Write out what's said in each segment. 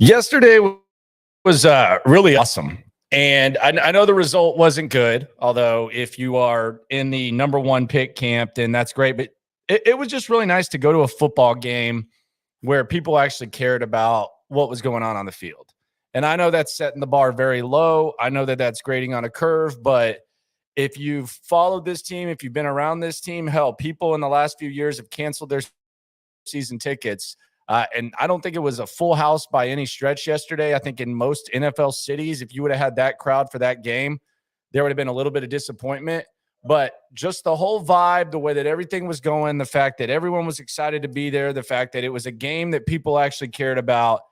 Yesterday was really awesome. And I know the result wasn't good, although if you are in the number one pick camp, then that's great. But it was just really nice to go to a football game where people actually cared about what was going on the field. And I know that's setting the bar very low. I know that that's grading on a curve, but if you've followed this team, if you've been around this team, hell, people in the last few years have canceled their season tickets. And I don't think it was a full house by any stretch yesterday. I think in most NFL cities, if you would have had that crowd for that game, there would have been a little bit of disappointment. But just the whole vibe, the way that everything was going, the fact that everyone was excited to be there, the fact that it was a game that people actually cared about.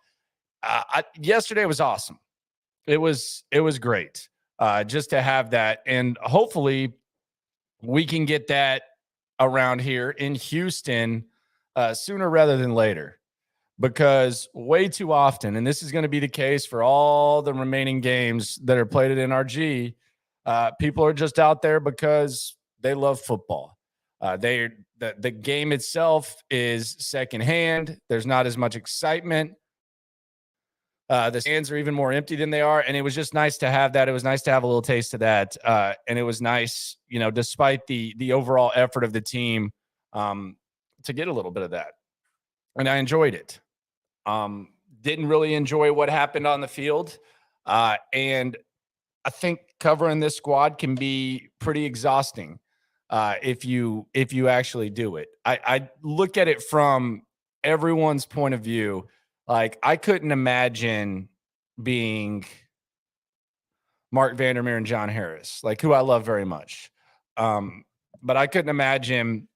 Yesterday was awesome. It was great just to have that. And hopefully we can get that around here in Houston sooner rather than later. Because way too often, and this is going to be the case for all the remaining games that are played at NRG, people are just out there because they love football. The game itself is secondhand. There's not as much excitement. The stands are even more empty than they are, and it was just nice to have that. It was nice to have a little taste of that, and it was nice, despite the overall effort of the team, to get a little bit of that, and I enjoyed it. Didn't really enjoy what happened on the field. And I think covering this squad can be pretty exhausting if you actually do it. I look at it from everyone's point of view. Like, I couldn't imagine being Mark Vandermeer and John Harris, like, who I love very much. But I couldn't imagine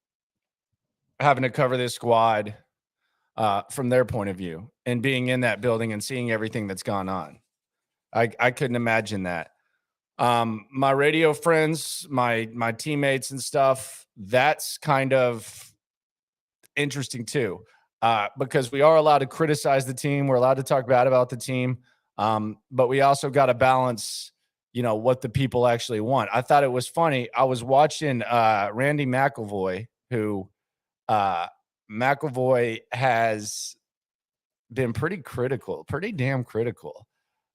having to cover this squad from their point of view and being in that building and seeing everything that's gone on. I couldn't imagine that. My radio friends, my teammates and stuff, that's kind of interesting too, because we are allowed to criticize the team. We're allowed to talk bad about the team. But we also got to balance, what the people actually want. I thought it was funny. I was watching Randy McIlvoy, who McIlvoy has been pretty damn critical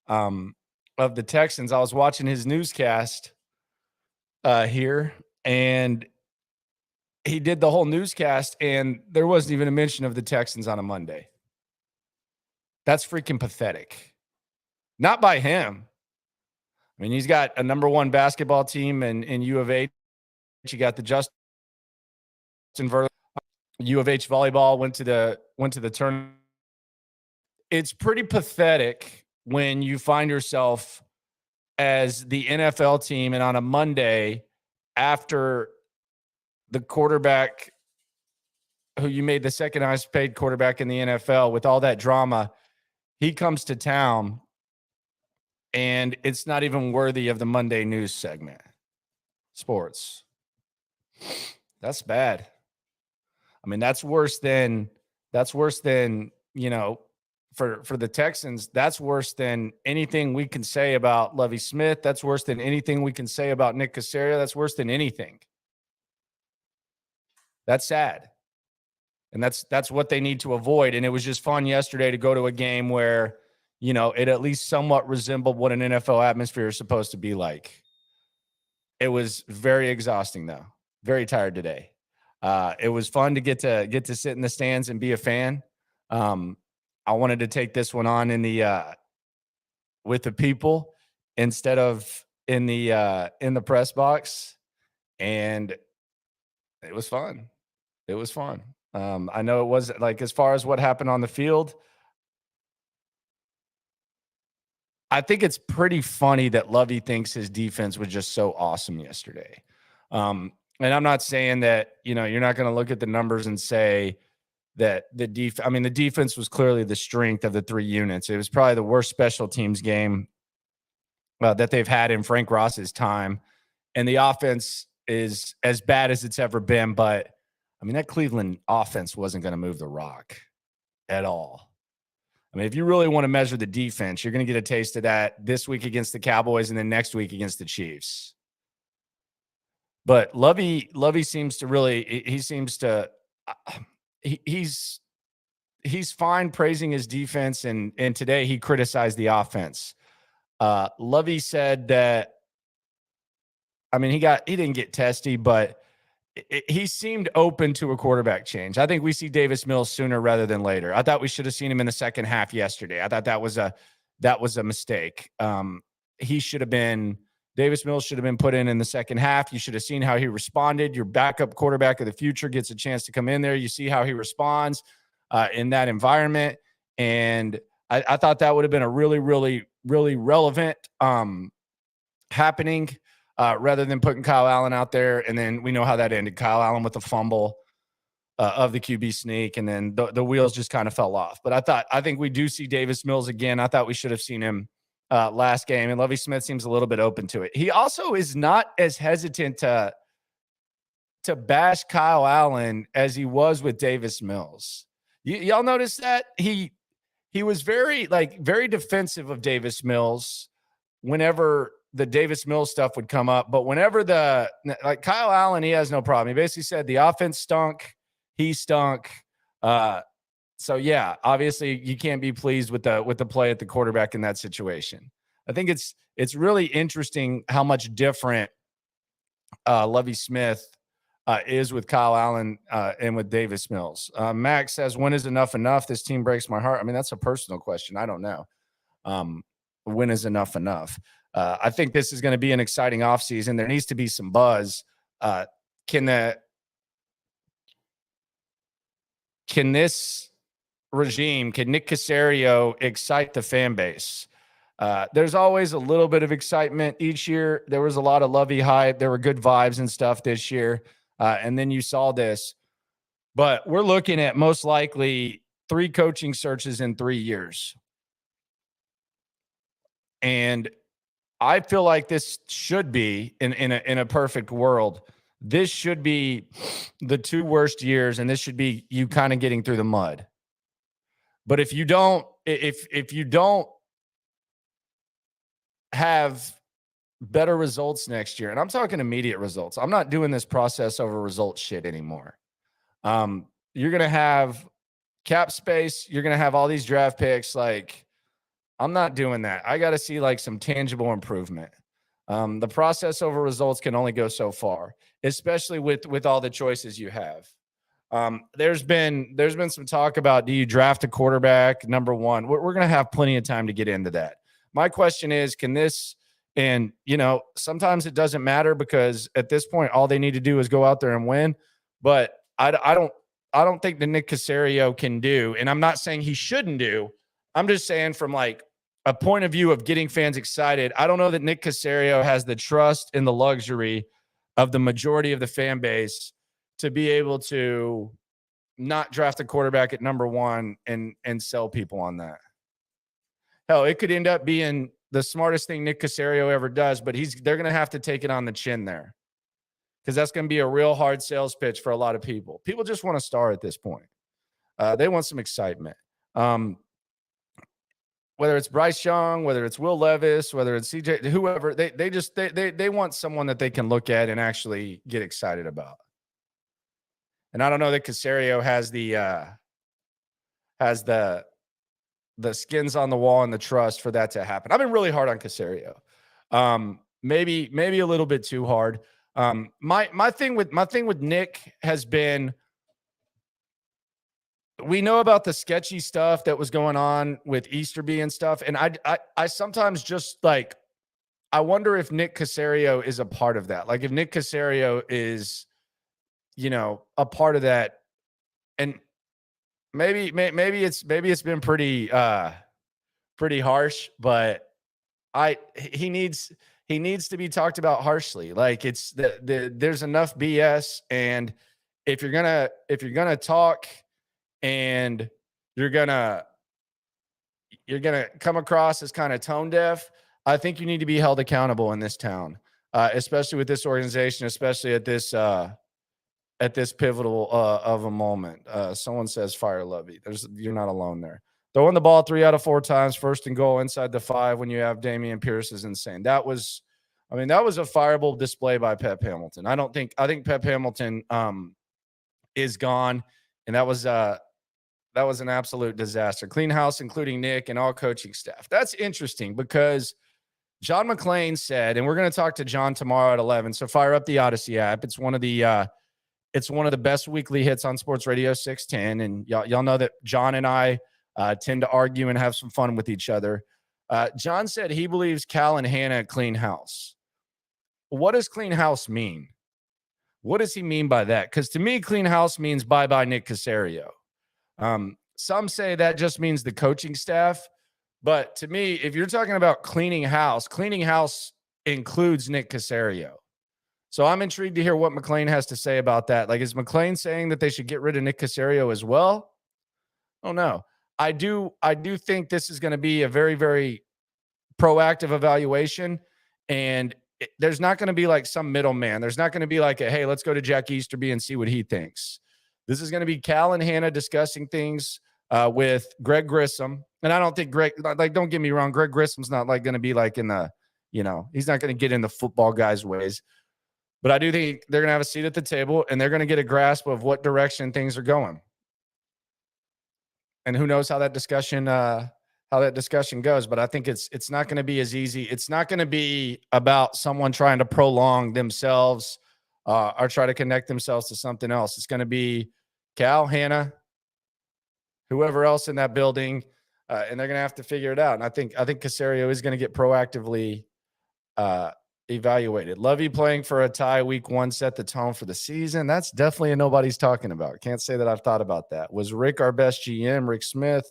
of the Texans. I was watching his newscast here, and he did the whole newscast, and there wasn't even a mention of the Texans on a Monday. That's freaking pathetic. Not by him. I mean, he's got a number one basketball team in U of H. You got the Justin Verlander. U of H volleyball went to the tournament. It's pretty pathetic when you find yourself as the NFL team, and on a Monday, after the quarterback who you made the second highest paid quarterback in the NFL, with all that drama, he comes to town, and it's not even worthy of the Monday news segment. Sports. That's bad. I mean, that's worse than for the Texans. That's worse than anything we can say about Lovie Smith. That's worse than anything we can say about Nick Caserio. That's worse than anything. That's sad. And that's what they need to avoid. And it was just fun yesterday to go to a game where, it at least somewhat resembled what an NFL atmosphere is supposed to be like. It was very exhausting, though. Very tired today. It was fun to get to sit in the stands and be a fan. I wanted to take this one on with the people instead of in the press box, and it was fun. It was fun. I know it was, like, as far as what happened on the field, I think it's pretty funny that Lovie thinks his defense was just so awesome yesterday. And I'm not saying that, you're not going to look at the numbers and say that the defense was clearly the strength of the three units. It was probably the worst special teams game that they've had in Frank Ross's time. And the offense is as bad as it's ever been. But, that Cleveland offense wasn't going to move the rock at all. If you really want to measure the defense, you're going to get a taste of that this week against the Cowboys and then next week against the Chiefs. But Lovie seems to really – he's he's fine praising his defense, and today he criticized the offense. Lovie said that, I mean, he didn't get testy, but he seemed open to a quarterback change. I think we see Davis Mills sooner rather than later. I thought we should have seen him in the second half yesterday. I thought that was a mistake. Davis Mills should have been put in the second half. You should have seen how he responded. Your backup quarterback of the future gets a chance to come in there. You see how he responds in that environment. And I thought that would have been a really, really, really relevant happening rather than putting Kyle Allen out there. And then we know how that ended. Kyle Allen with the fumble of the QB sneak, and then the wheels just kind of fell off. But I think we do see Davis Mills again. I thought we should have seen him last game, and Lovie Smith seems a little bit open to it. He also is not as hesitant to bash Kyle Allen as he was with Davis Mills. Y'all notice that he was very defensive of Davis Mills whenever the Davis Mills stuff would come up, but whenever Kyle Allen, he has no problem. He basically said the offense stunk, he stunk. So yeah, obviously you can't be pleased with the play at the quarterback in that situation. I think it's really interesting how much different Lovie Smith is with Kyle Allen and with Davis Mills. Max says, when is enough? This team breaks my heart. I mean, that's a personal question. I don't know. When is enough? I think this is going to be an exciting offseason. There needs to be some buzz. Can this regime, can Nick Caserio excite the fan base? There's always a little bit of excitement each year. There was a lot of Lovie hype. There were good vibes and stuff this year. And then you saw this. But we're looking at most likely 3 coaching searches in 3 years. And I feel like this should be in a perfect world. This should be the 2 worst years, and this should be you kind of getting through the mud. But if you don't have better results next year, and I'm talking immediate results, I'm not doing this process over results shit anymore. You're gonna have cap space. You're gonna have all these draft picks. Like, I'm not doing that. I got to see some tangible improvement. The process over results can only go so far, especially with all the choices you have. There's been some talk about, do you draft a quarterback number 1? We're going to have plenty of time to get into that. My question is, can this, and sometimes it doesn't matter because at this point, all they need to do is go out there and win. But I don't think that Nick Caserio can do, and I'm not saying he shouldn't do. I'm just saying from a point of view of getting fans excited, I don't know that Nick Caserio has the trust and the luxury of the majority of the fan base to be able to not draft a quarterback at number 1 and sell people on that. Hell, it could end up being the smartest thing Nick Caserio ever does, but they're going to have to take it on the chin there because that's going to be a real hard sales pitch for a lot of people. People just want a star at this point. They want some excitement. Whether it's Bryce Young, whether it's Will Levis, whether it's CJ, whoever, they want someone that they can look at and actually get excited about. And I don't know that Caserio has the skins on the wall and the trust for that to happen. I've been really hard on Caserio. Maybe a little bit too hard. My thing with Nick has been, we know about the sketchy stuff that was going on with Easterby and stuff. And I sometimes just I wonder if Nick Caserio is a part of that. If Nick Caserio is, a part of that, and maybe it's been pretty harsh, but he needs to be talked about harshly. It's there's enough BS. And if you're gonna talk, and you're gonna come across as kind of tone deaf, I think you need to be held accountable in this town, especially with this organization, especially at this pivotal of a moment. Someone says fire Lovie. You're not alone there. Throwing the ball 3 out of 4 times, 1st and goal inside the 5 when you have Dameon Pierce is insane. That was a fireable display by Pep Hamilton. I think Pep Hamilton is gone, and that That was an absolute disaster. Clean house, including Nick and all coaching staff. That's interesting because John McClain said, and we're going to talk to John tomorrow at 11. So fire up the Odyssey app. It's one of the best weekly hits on Sports Radio 610. And y'all know that John and I tend to argue and have some fun with each other. John said he believes Cal and Hannah clean house. What does clean house mean? What does he mean by that? Because to me, clean house means bye-bye Nick Caserio. Some say that just means the coaching staff. But to me, if you're talking about cleaning house includes Nick Caserio. So I'm intrigued to hear what McClain has to say about that. Like, is McClain saying that they should get rid of Nick Caserio as well? Oh, no. I do think this is going to be a very, very proactive evaluation. And there's not going to be like some middleman. There's not going to be like hey, let's go to Jack Easterby and see what he thinks. This is going to be Cal and Hannah discussing things with Greg Grissom. And I don't think don't get me wrong, Greg Grissom's not like going to be like in the, he's not going to get in the football guys' ways. But I do think they're going to have a seat at the table and they're going to get a grasp of what direction things are going. And who knows how that discussion goes. But I think it's not going to be as easy. It's not going to be about someone trying to prolong themselves or try to connect themselves to something else. It's going to be Cal, Hannah, whoever else in that building, and they're going to have to figure it out. And I think Caserio is going to get proactively evaluated. Lovie playing for a tie week 1 set the tone for the season. That's definitely a nobody's talking about. Can't say that I've thought about that. Was Rick our best GM? Rick Smith?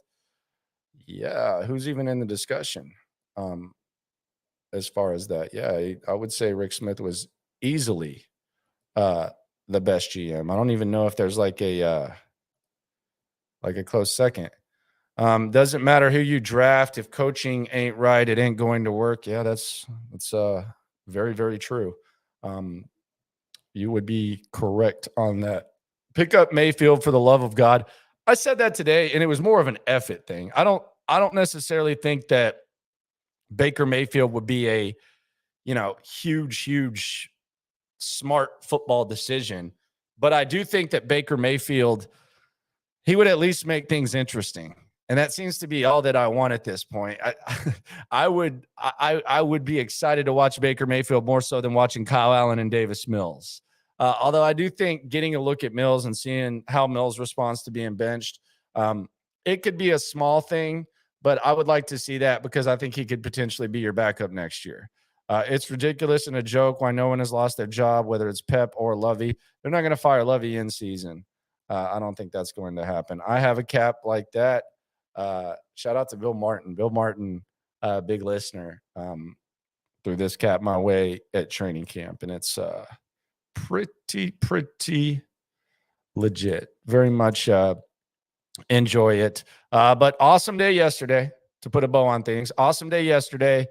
Yeah, who's even in the discussion as far as that? Yeah, I would say Rick Smith was easily the best GM. I don't even know if there's like a close second. Doesn't matter who you draft. If coaching ain't right, it ain't going to work. Yeah, that's very, very true. You would be correct on that. Pick up Mayfield for the love of God. I said that today, and it was more of an effort thing. I don't necessarily think that Baker Mayfield would be a, huge, smart football decision. But I do think that Baker Mayfield, he would at least make things interesting. And that seems to be all that I want at this point. I would be excited to watch Baker Mayfield more so than watching Kyle Allen and Davis Mills. Although I do think getting a look at Mills and seeing how Mills responds to being benched, it could be a small thing, but I would like to see that because I think he could potentially be your backup next year. It's ridiculous and a joke why no one has lost their job, whether it's Pep or Lovie. They're not going to fire Lovie in season. I don't think that's going to happen. I have a cap like that. Shout out to Bill Martin. Bill Martin, big listener, threw this cap my way at training camp, and it's pretty legit. Very much enjoy it. But awesome day yesterday, to put a bow on things. Awesome day yesterday.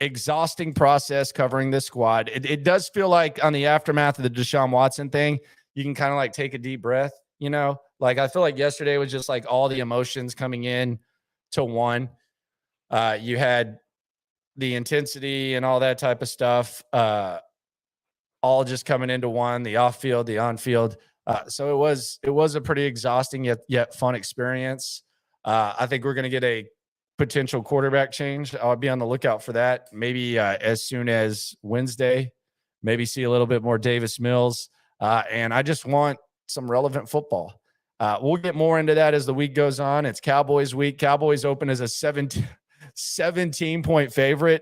Exhausting process covering this squad. It does feel like on the aftermath of the Deshaun Watson thing, you can kind of like take a deep breath, Like I feel like yesterday was just like all the emotions coming in to one. You had the intensity and all that type of stuff, all just coming into one, the off field, the on field. So it was a pretty exhausting yet fun experience. I think we're going to get a potential quarterback change. I'll be on the lookout for that. Maybe as soon as Wednesday, maybe see a little bit more Davis Mills. And I just want some relevant football. We'll get more into that as the week goes on. It's Cowboys week. Cowboys open as a 17-point favorite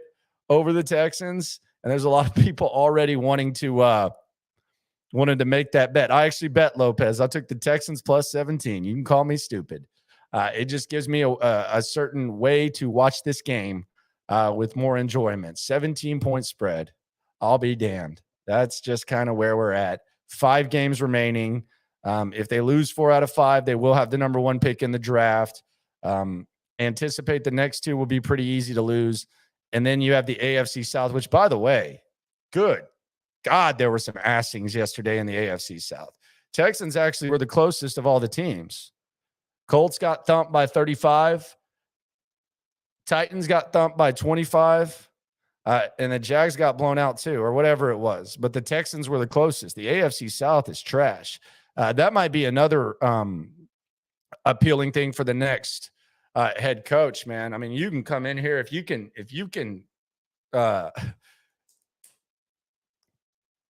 over the Texans. And there's a lot of people already wanted to make that bet. I actually bet Lopez. I took the Texans plus 17. You can call me stupid. It just gives me a certain way to watch this game with more enjoyment. 17-point spread. I'll be damned. That's just kind of where we're at. 5 games remaining. If they lose 4 out of 5, they will have the number 1 pick in the draft. Anticipate the next 2 will be pretty easy to lose. And then you have the AFC South, which, by the way, good God, there were some assings yesterday in the AFC South. Texans actually were the closest of all the teams. Colts got thumped by 35. Titans got thumped by 25. And the Jags got blown out too, or whatever it was. But the Texans were the closest. The AFC South is trash. That might be another appealing thing for the next head coach, man. I mean, you can come in here if you can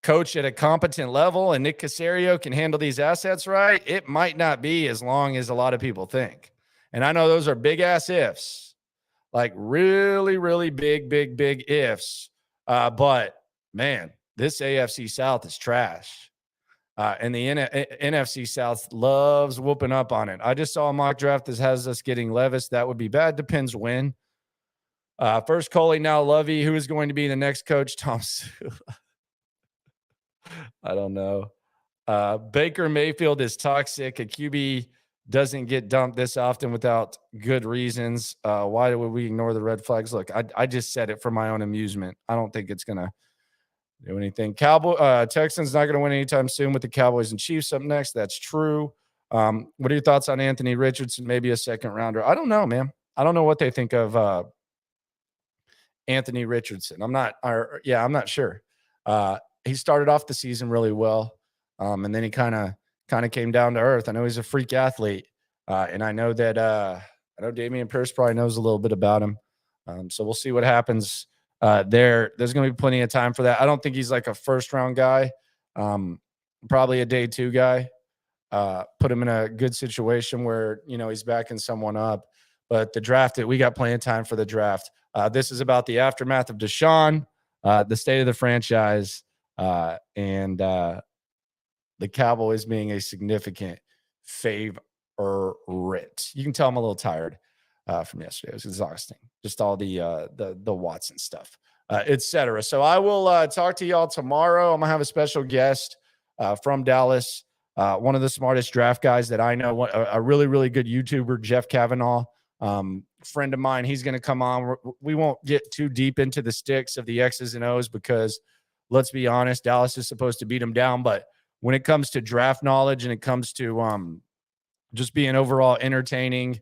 coach at a competent level and Nick Caserio can handle these assets right, it might not be as long as a lot of people think. And I know those are big ass ifs, like really, really big ifs. But man, this AFC South is trash. And the NFC South loves whooping up on it. I just saw a mock draft that has us getting Levis. That would be bad. Depends when. First Coley, now Lovie. Who is going to be the next coach? Tom Sula. I don't know. Baker Mayfield is toxic. A QB doesn't get dumped this often without good reasons. Why would we ignore the red flags? Look, I just said it for my own amusement. I don't think it's going to do anything. Texans not going to win anytime soon with the Cowboys and Chiefs up next. That's true. What are your thoughts on Anthony Richardson? Maybe a second rounder. I don't know, man. I don't know what they think of Anthony Richardson. I'm not sure. He started off the season really well, and then he kind of came down to earth. I know he's a freak athlete, and I know that I know Damian Pierce probably knows a little bit about him. So we'll see what happens. There's going to be plenty of time for that. I don't think he's like a first round guy. Probably a day 2 guy. Put him in a good situation where, he's backing someone up. But the draft, we got plenty of time for the draft. This is about the aftermath of Deshaun, the state of the franchise, and the Cowboys being a significant favorite. You can tell I'm a little tired from yesterday. It was exhausting. Just all the Watson stuff, etc. So I will talk to y'all tomorrow. I'm gonna have a special guest from Dallas, one of the smartest draft guys that I know, a really, really good YouTuber, Jeff Kavanaugh, friend of mine. He's going to come on. We won't get too deep into the sticks of the X's and O's because, let's be honest, Dallas is supposed to beat them down. But when it comes to draft knowledge and it comes to just being overall entertaining,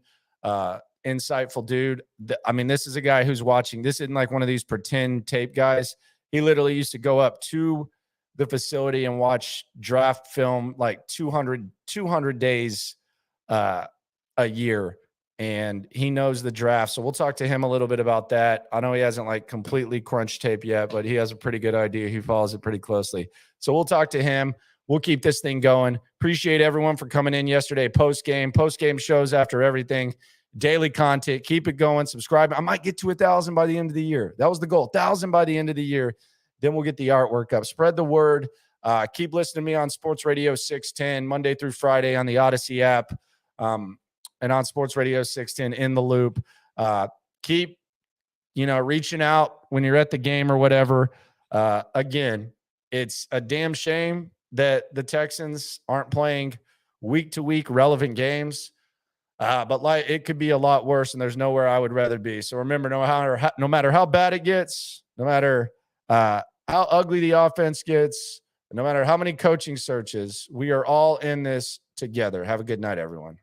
insightful dude. This is a guy who's watching. This isn't like one of these pretend tape guys. He literally used to go up to the facility and watch draft film like 200 days a year. And he knows the draft. So we'll talk to him a little bit about that. I know he hasn't like completely crunched tape yet, but he has a pretty good idea. He follows it pretty closely. So we'll talk to him. We'll keep this thing going. Appreciate everyone for coming in yesterday. Post-game shows after everything. Daily content. Keep it going. Subscribe. I might get to 1,000 by the end of the year. That was the goal. 1,000 by the end of the year. Then we'll get the artwork up. Spread the word. Keep listening to me on Sports Radio 610, Monday through Friday on the Odyssey app, and on Sports Radio 610 in the loop. Keep, reaching out when you're at the game or whatever. Again, it's a damn shame that the Texans aren't playing week-to-week relevant games. But it could be a lot worse, and there's nowhere I would rather be. So remember, no matter how bad it gets, no matter how ugly the offense gets, no matter how many coaching searches, we are all in this together. Have a good night, everyone.